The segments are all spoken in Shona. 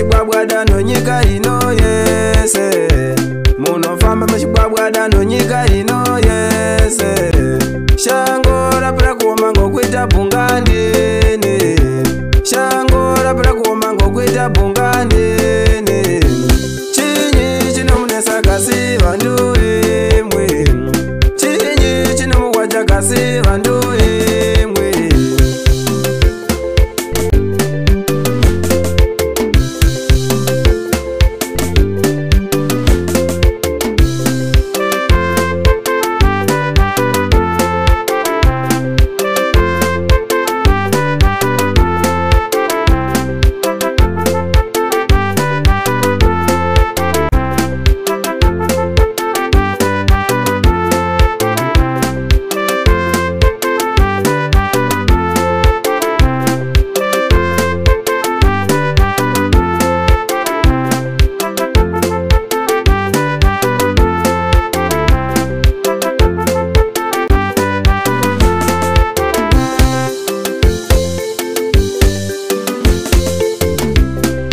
muchibwabwada nonyika ino yese. Munofamba muchibwabwada nonyika ino yese. Shango rapera kuoma ngokuita bungandini. Shango rapera kuoma ngokuita bungandini. Chinyi chinomunesa kasi vandu imwe. Chinyi chinomuwacha kasi vandu imwe.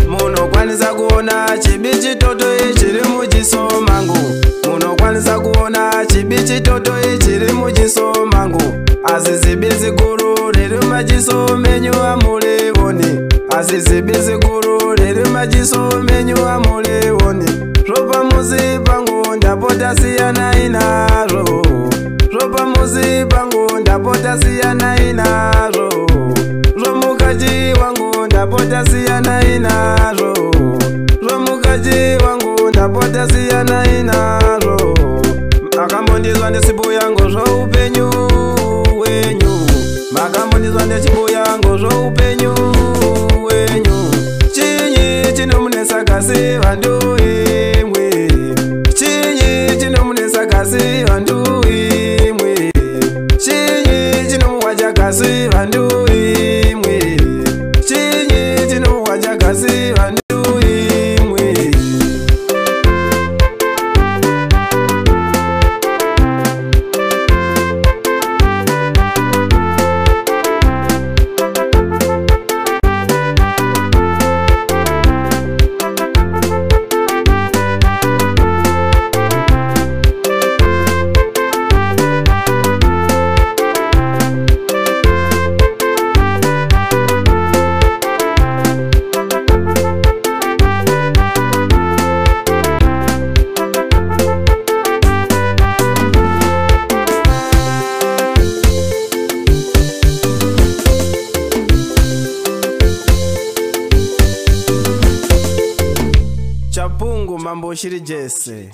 Munokwanisa kuona chibichi toto chiri muchiso mangu. Munokwanisa kuona chibichi toto chiri muchiso mangu. Asi zibi zikuru riri machiso menyu amulevoni. Asi zibi zikuru riri machiso menyu amulevoni. Ropa muzi pangu ndapota siyana inaro. Ropa muzi pangu ndapota siyana inaro. Romukaji wangu ndapota siyana inaro. Romukaji wangu ndapota siyana inaro. Makambondizwa ndesibu yangu zvo upenyu wenyu. Makambondizwa ndechibu yangu zvo upenyu wenyu. Chinyi chinomunesa kasi vandu imwe. Chinyi chinomunesa kasi vandu imwe. Chinyi chinomuwacha kasi vandu imwe. Chinyi chinomuwacha kasi vandu imwe. Chapungu mambo shiri jese.